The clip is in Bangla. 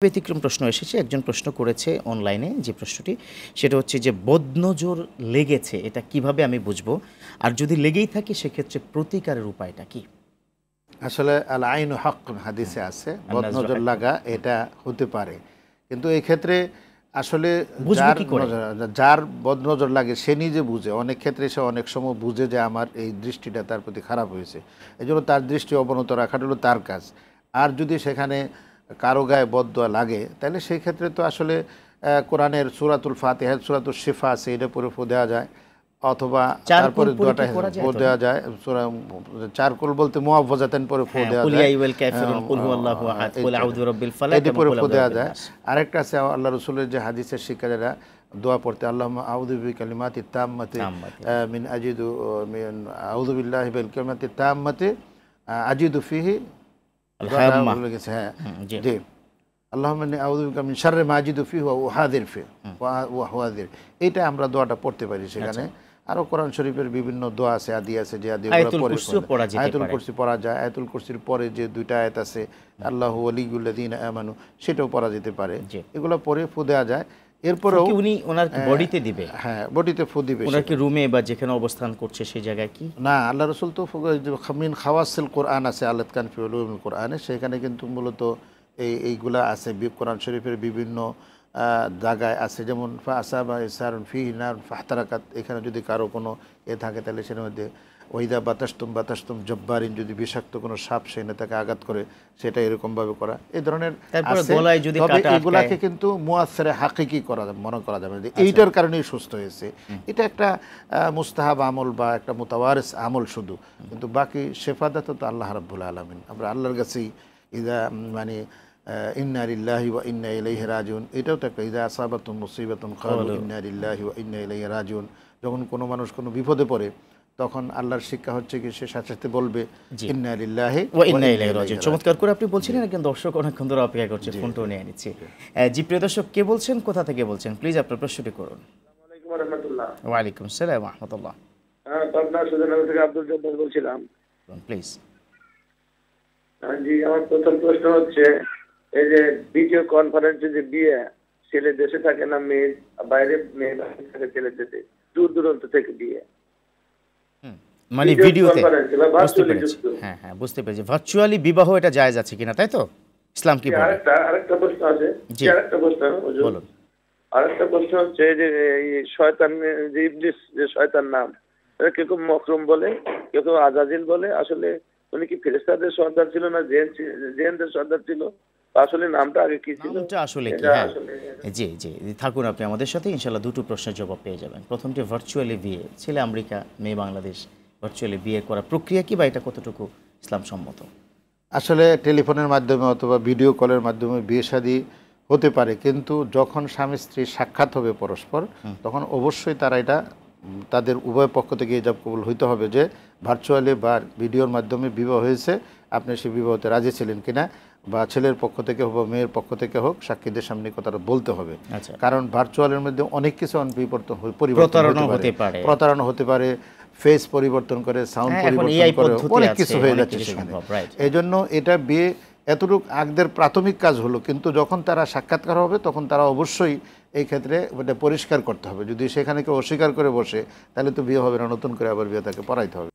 ব্যতিক্রম প্রশ্ন এসেছে। একজন প্রশ্ন করেছে অনলাইনে, যে প্রশ্নটি সেটা হচ্ছে যে বদনজর লেগেছে এটা কিভাবে আমি বুঝবো, আর যদি লেগেই থাকে সেক্ষেত্রে প্রতিকারের উপায়টা কি? আসলে আল আইনু হাক্কুন হাদিসে আছে, বদনজর লাগা এটা হতে পারে, কিন্তু এই ক্ষেত্রে আসলে যার বদনজর লাগে সে নিজে বুঝে। অনেক ক্ষেত্রে সে অনেক সময় বুঝে যে আমার এই দৃষ্টিটা তার প্রতি খারাপ হয়েছে, এই জন্য তার দৃষ্টি অবনত রাখাটা হলো তার কাজ। আর যদি সেখানে কারো গায়ে বদদোয়া লাগে তাহলে সেই ক্ষেত্রে তো আসলে কোরআনের সূরাতুল ফাতিহা, সূরাতুল শিফা আছে, এটা পরে ফু দেওয়া যায়, অথবা তারপরে দোয়াটা ফু দেওয়া যায়। সূরা চারকুল বলতে মুআওয়াযাতান পরে ফু দেওয়া যায়, এটি পরে ফু দেওয়া যায়। আরেকটা আছে আল্লাহ রাসূলের যে হাদিসের শিক্ষারেরা দোয়া পড়তে, আল্লাহুম্মা আউযু বিকালিমাতি তাম্মাতি মিন আজিদু মিন আউযু বিল্লাহি বিল কালিমাতি তাম্মাতি আজিদু ফিহি জি আল্লাহুম্মা ইন্নী আউযু বিকা মিন শাররি মা আজিদু ফিহি ওয়া উহাযির ফিহি ওয়া হুয়াযির। এইটা আমরা দোয়াটা পড়তে পারি সেখানে। আরো কোরআন শরীফের বিভিন্ন দোয়া আছে, আদি আছে, যে আদিগুলো পড়ে আয়াতুল কুরসি পড়া যায়। আয়াতুল কুরসির পরে যে দুইটা আয়াত আছে আল্লাহু ওয়ালিয়ুল্লাযিনা আমানু, সেটাও পড়া যেতে পারে। এগুলো পড়ে ফু দেওয়া যায়। এরপরেও উনি ওনার বডিতে দিবে, হ্যাঁ বডিতে ফু দিবে। ওনার কি রুমে বা যেখানে অবস্থান করছে সেই জায়গায় কি না? আল্লাহ রাসূল তো মিন খাওয়াসিল কোরআন আছে, আল্লাহ কান ফি উলুমুল কোরআনে, সেখানে কিন্তু মূলত এইগুলা আছে কোরআন শরীফের বিভিন্ন জায়গায় আছে। যেমন ফাসাবা ইসারুন ফিহি নারুন ফাহতারাকাত, এখানে যদি কারো কোনো থাকে তাহলে সেটার মধ্যে ওইদা বাতাসতুম জব্বারিন, যদি বিষাক্ত কোনো সাপ সেনে তাকে আঘাত করে, সেটা এরকমভাবে করা, এই ধরনের আছে। তবে এগুলাকে কিন্তু মুআসসিরে হাকিকি মনে করা যাবে যে এইটার কারণেই সুস্থ হয়েছে। এটা একটা মুস্তাহাব আমল বা একটা মুতাওয়ারিস আমল শুধু, কিন্তু বাকি শেফাদাত তো আল্লাহ রাব্বুল আলামিন। আমরা আল্লাহর কাছেই ইদা মানে ইন্না লিল্লাহি ওয়া ইন্না ইলাইহি রাজিউন, এটাও তো একটা ইদা আসাবাতুম মুসিবাতুন ক্বালু ইন্না লিল্লাহি ওয়া ইন্না ইলাইহি রাজিউন। যখন কোনো মানুষ কোনো বিপদে পড়ে তখন আল্লাহর শিক্ষা হচ্ছে কি সে সাথে সাথে বলবে ইন্না লিল্লাহি ওয়া ইন্না ইলাইহি রাজিউন। চমৎকার করে আপনি বলছিলেন, একজন দর্শক অনেকক্ষণ ধরে অপেক্ষা করছে, ফোনটাও নিয়ে নিচ্ছি। জি প্রিয় দর্শক, কে বলছেন, কোথা থেকে বলছেন, প্লিজ আপনার প্রশ্নটি করুন। আসসালামু আলাইকুম ওয়া রাহমাতুল্লাহ। ওয়া আলাইকুম আসসালাম ওয়া রাহমাতুল্লাহ। পাবনা সুজানগর থেকে আব্দুল জব্বার বলছিলাম। প্লিজ। জি, আমার প্রথম প্রশ্ন হচ্ছে, এই যে ভিডিও কনফারেন্সে যে বিয়ে, ছেলে দেশে থাকে না মেয়ে বাইরে, মেয়ে বাইরে থাকে ছেলে দেশে, দূর দূরান্ত থেকে বিয়ে, মানে ভিডিওতে, বুঝতে পেরেছি। হ্যাঁ হ্যাঁ বুঝতে পেরেছি, ভার্চুয়ালি বিবাহ এটা জায়েজ আছে কিনা, তাই তো? ইসলাম কি বলে? আরেকটা প্রশ্ন আছে, আরেকটা প্রশ্ন বলুন। আরেকটা প্রশ্ন হচ্ছে যে এই শয়তান, যে ইবলিস, যে শয়তান নাম, কেউ কেউ মকরুম বলে, কেউ কেউ আজাজিল বলে। আসলে উনি কি ফেরেশতাদের সর্দার ছিল না জিনদের সর্দার ছিল? আসলে নামটা আগে কি ছিল? নামটা আসলে কি? জি জি থাকুন আপনি আমাদের সাথে, ইনশাআল্লাহ দুটো প্রশ্নের জবাব পেয়ে যাবেন। প্রথমটি ভার্চুয়ালি বিয়ে, ছেলে আমেরিকা মেয়ে বাংলাদেশ, ভার্চুয়ালি বিয়ে করার প্রক্রিয়া কি বা এটা কতটুকু ইসলাম সম্মত? আসলে টেলিফোনের মাধ্যমে অথবা ভিডিও কলের মাধ্যমে বিয়ে শাদী হতে পারে, কিন্তু যখন স্বামী স্ত্রী সাক্ষাৎ হবে পরস্পর, তখন অবশ্যই তারা এটা তাদের উভয় পক্ষ থেকে ইজাব কবুল হইতে হবে যে ভার্চুয়ালি বা ভিডিওর মাধ্যমে বিবাহ হয়েছে, আপনি সেই বিবাহতে রাজি ছিলেন কিনা, বা ছেলের পক্ষ থেকে হোক বা মেয়ের পক্ষ থেকে হোক, সাক্ষীদের সামনে কথাটা বলতে হবে। কারণ ভার্চুয়ালের মধ্যে অনেক কিছু প্রতারণা হতে পারে, ফেস পরিবর্তন করে, সাউন্ড পরিবর্তন করে, অনেক কিছু হয়ে যাচ্ছে সেখানে। এই জন্য এটা বিয়ে এতটুকু আগদের প্রাথমিক কাজ হলো, কিন্তু যখন তারা সাক্ষাৎকার হবে তখন তারা অবশ্যই এই ক্ষেত্রে এটা পরিষ্কার করতে হবে। যদি সেখানে কেউ অস্বীকার করে বসে তাহলে তো বিয়ে হবে না, নতুন করে আবার বিয়ে তাকে পড়াইতে হবে।